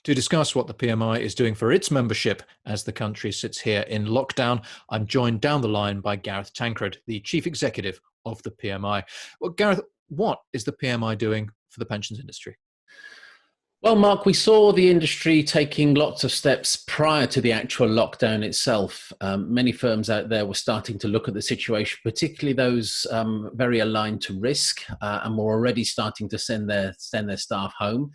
To discuss what the PMI is doing for its membership as the country sits here in lockdown, I'm joined down the line by Gareth Tancred, the Chief Executive of the PMI. Well, Gareth, what is the PMI doing for the pensions industry? Well, Mark, we saw the industry taking lots of steps prior to the actual lockdown itself. Many firms out there were starting to look at the situation, particularly those very aligned to risk, and were already starting to send their staff home.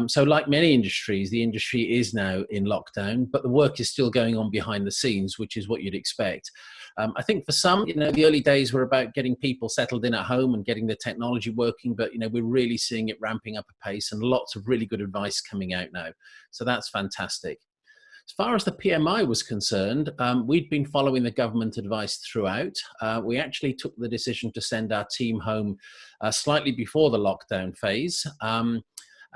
So like many industries, the industry is now in lockdown, but the work is still going on behind the scenes, which is what you'd expect. I think for some, the early days were about getting people settled in at home and getting the technology working, but, we're really seeing it ramping up a pace and lots of really good advice coming out now. So that's fantastic. As far as the PMI was concerned, we'd been following the government advice throughout. We actually took the decision to send our team home slightly before the lockdown phase.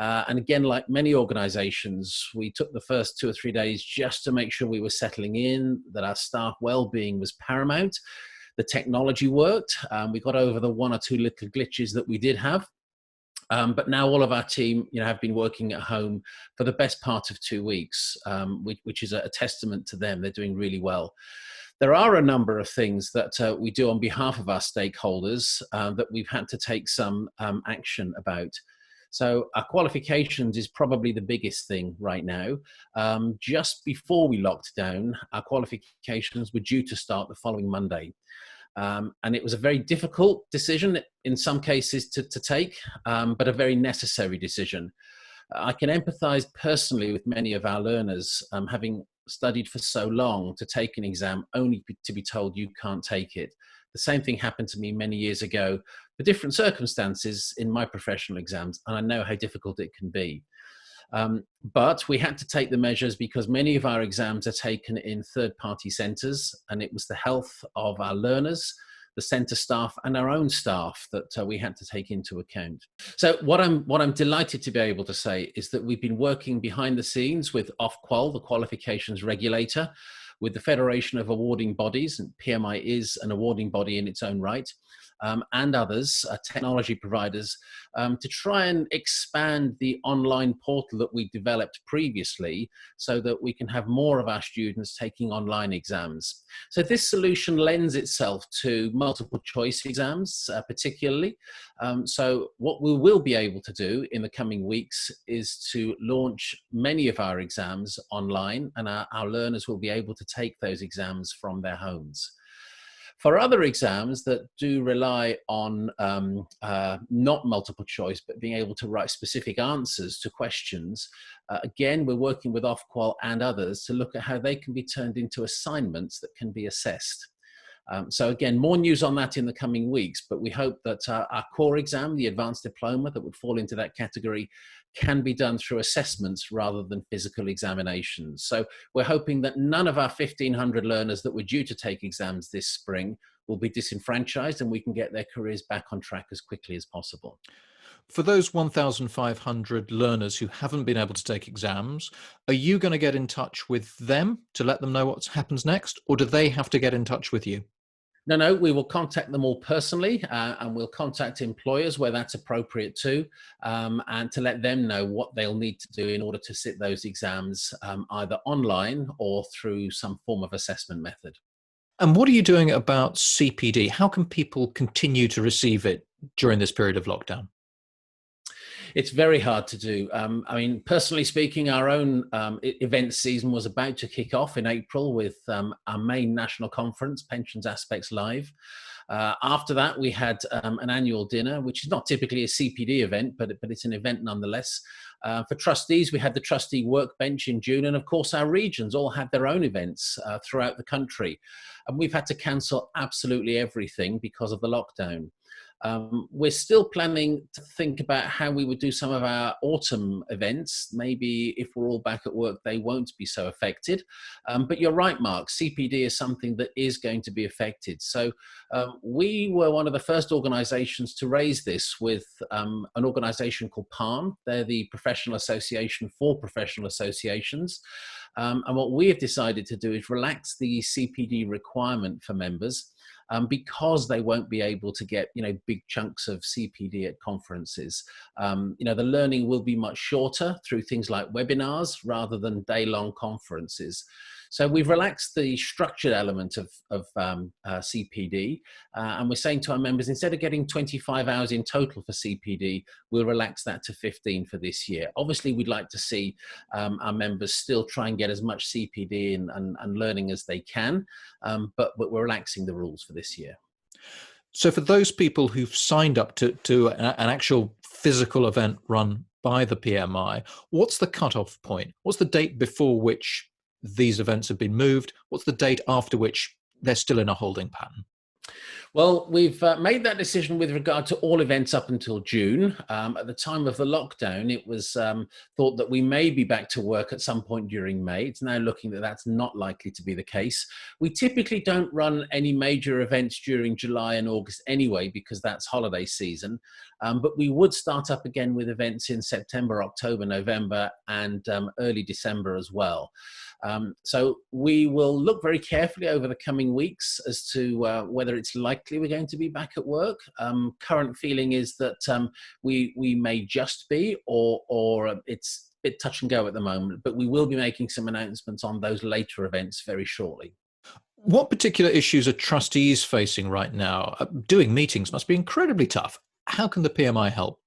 And again, like many organizations, we took the first 2 or 3 days just to make sure we were settling in, that our staff well-being was paramount. The technology worked. We got over the 1 or 2 little glitches that we did have. But now all of our team, have been working at home for the best part of 2 weeks, which is a testament to them. They're doing really well. There are a number of things that we do on behalf of our stakeholders that we've had to take some action about. So our qualifications is probably the biggest thing right now. Just before we locked down, our qualifications were due to start the following Monday. And it was a very difficult decision in some cases to take, but a very necessary decision. I can empathize personally with many of our learners, having studied for so long to take an exam only to be told you can't take it. The same thing happened to me many years ago for different circumstances in my professional exams, and I know how difficult it can be. But we had to take the measures because many of our exams are taken in third-party centres, and it was the health of our learners, the centre staff, and our own staff that we had to take into account. So what I'm delighted to be able to say is that we've been working behind the scenes with Ofqual, the qualifications regulator, with the Federation of Awarding Bodies, and PMI is an awarding body in its own right, and others, technology providers, to try and expand the online portal that we developed previously so that we can have more of our students taking online exams. So this solution lends itself to multiple choice exams, particularly. So what we will be able to do in the coming weeks is to launch many of our exams online, and our learners will be able to take those exams from their homes. For other exams that do rely on not multiple choice, but being able to write specific answers to questions, again, we're working with Ofqual and others to look at how they can be turned into assignments that can be assessed. So again, more news on that in the coming weeks, but we hope that our core exam, the advanced diploma that would fall into that category, can be done through assessments rather than physical examinations. So we're hoping that none of our 1,500 learners that were due to take exams this spring will be disenfranchised, and we can get their careers back on track as quickly as possible. For those 1,500 learners who haven't been able to take exams, are you going to get in touch with them to let them know what happens next, or do they have to get in touch with you? No, we will contact them all personally, and we'll contact employers where that's appropriate too, and to let them know what they'll need to do in order to sit those exams, either online or through some form of assessment method. And what are you doing about CPD? How can people continue to receive it during this period of lockdown? It's very hard to do. Personally speaking, our own event season was about to kick off in April with our main national conference, Pensions Aspects Live. After that, we had an annual dinner, which is not typically a CPD event, but it's an event nonetheless. For trustees, we had the trustee workbench in June, and of course our regions all had their own events throughout the country. And we've had to cancel absolutely everything because of the lockdown. We're still planning to think about how we would do some of our autumn events. Maybe if we're all back at work, they won't be so affected. But you're right, Mark, CPD is something that is going to be affected. So we were one of the first organizations to raise this with an organization called PALM. They're the Professional Association for Professional Associations. And what we have decided to do is relax the CPD requirement for members. because they won't be able to get, big chunks of CPD at conferences. The learning will be much shorter through things like webinars rather than day-long conferences. So we've relaxed the structured element of CPD, and we're saying to our members, instead of getting 25 hours in total for CPD, we'll relax that to 15 for this year. Obviously, we'd like to see our members still try and get as much CPD and learning as they can, but we're relaxing the rules for this year. So for those people who've signed up to an actual physical event run by the PMI, what's the cutoff point? What's the date before which these events have been moved? What's the date after which they're still in a holding pattern? Well, we've made that decision with regard to all events up until June. At the time of the lockdown, it was thought that we may be back to work at some point during May. It's now looking that that's not likely to be the case. We typically don't run any major events during July and August anyway, because that's holiday season. But we would start up again with events in September, October, November, and early December as well. So we will look very carefully over the coming weeks as to whether it's likely we're going to be back at work. Current feeling is that we may just be, or it's a bit touch and go at the moment, but we will be making some announcements on those later events very shortly. What particular issues are trustees facing right now? Doing meetings must be incredibly tough. How can the PMI help?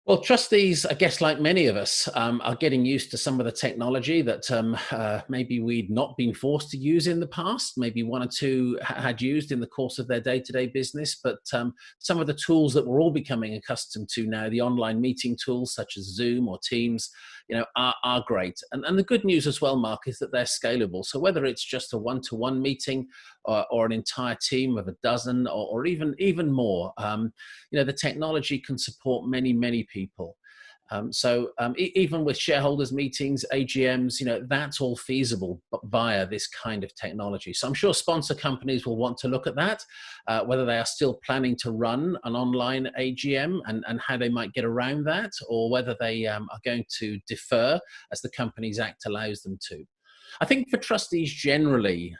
Well, trustees, I guess, like many of us, are getting used to some of the technology that maybe we'd not been forced to use in the past. Maybe one or two had used in the course of their day-to-day business, but some of the tools that we're all becoming accustomed to now, the online meeting tools such as Zoom or Teams, are great. And the good news as well, Mark, is that they're scalable. So whether it's just a one-to-one meeting or an entire team of a dozen or even more, the technology can support many people. Even with shareholders meetings, AGMs, that's all feasible via this kind of technology. So I'm sure sponsor companies will want to look at that, whether they are still planning to run an online AGM and how they might get around that, or whether they are going to defer as the Companies Act allows them to. I think for trustees generally,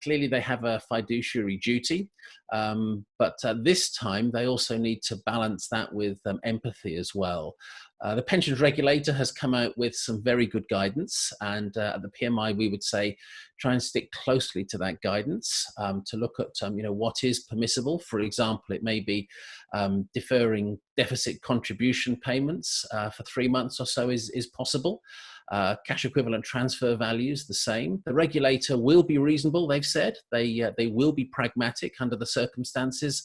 clearly they have a fiduciary duty, but this time they also need to balance that with empathy as well. The pensions regulator has come out with some very good guidance, and at the PMI we would say try and stick closely to that guidance to look at what is permissible. For example, it may be deferring deficit contribution payments for 3 months or so is possible. Cash equivalent transfer values the same. The regulator will be reasonable, they've said. They will be pragmatic under the circumstances.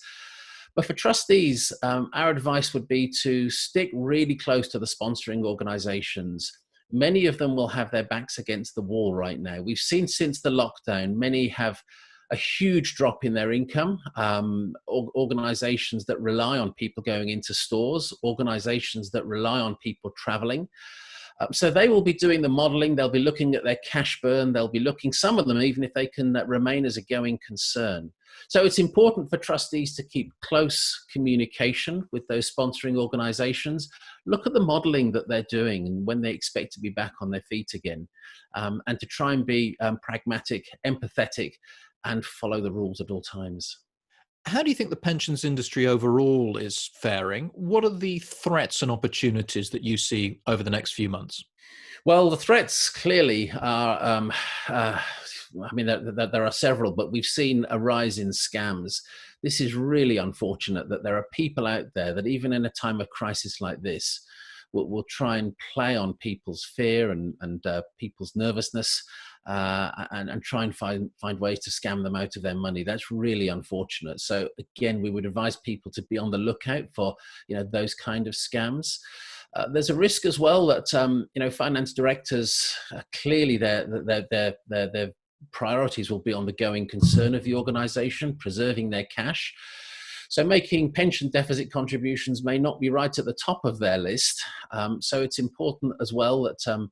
But for trustees, our advice would be to stick really close to the sponsoring organizations. Many of them will have their backs against the wall right now. We've seen since the lockdown, many have a huge drop in their income. Organizations that rely on people going into stores, organizations that rely on people traveling. So they will be doing the modeling, they'll be looking at their cash burn, they'll be looking, some of them, even if they can remain as a going concern. So it's important for trustees to keep close communication with those sponsoring organizations, look at the modeling that they're doing and when they expect to be back on their feet again, and to try and be pragmatic, empathetic, and follow the rules at all times. How do you think the pensions industry overall is faring? What are the threats and opportunities that you see over the next few months? Well, the threats clearly are, there are several, but we've seen a rise in scams. This is really unfortunate that there are people out there that even in a time of crisis like this, will try and play on people's fear and people's nervousness and try and find ways to scam them out of their money. That's really unfortunate. So again, we would advise people to be on the lookout for those kind of scams. There's a risk as well that finance directors clearly their priorities will be on the going concern of the organization, preserving their cash. So making pension deficit contributions may not be right at the top of their list. So it's important as well that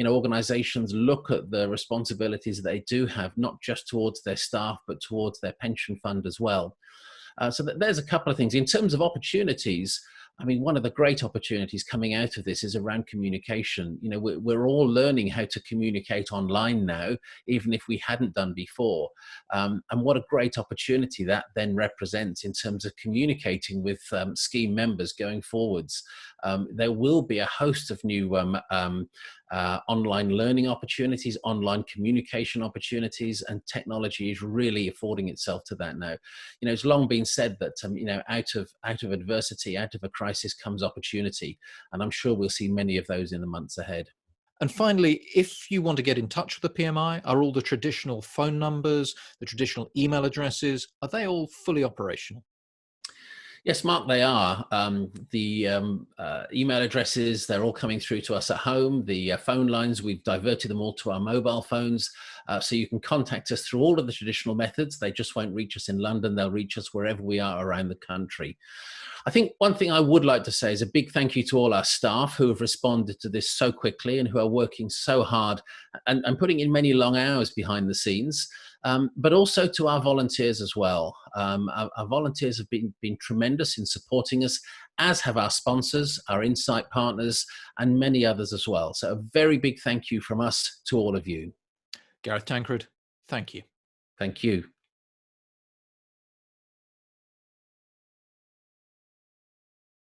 organizations look at the responsibilities they do have, not just towards their staff, but towards their pension fund as well. So there's a couple of things. In terms of opportunities, I mean, one of the great opportunities coming out of this is around communication. We're all learning how to communicate online now, even if we hadn't done before. And what a great opportunity that then represents in terms of communicating with scheme members going forwards. There will be a host of new online learning opportunities, online communication opportunities, and technology is really affording itself to that now. It's long been said that out of adversity, out of a crisis comes opportunity, and I'm sure we'll see many of those in the months ahead. And finally, if you want to get in touch with the PMI, are all the traditional phone numbers, the traditional email addresses, are they all fully operational? Yes, Mark, they are. The email addresses, they're all coming through to us at home. The phone lines, we've diverted them all to our mobile phones. So you can contact us through all of the traditional methods. They just won't reach us in London. They'll reach us wherever we are around the country. I think one thing I would like to say is a big thank you to all our staff who have responded to this so quickly and who are working so hard and putting in many long hours behind the scenes. But also to our volunteers as well. Our volunteers have been tremendous in supporting us, as have our sponsors, our insight partners, and many others as well. So a very big thank you from us to all of you. Gareth Tancred, thank you. Thank you.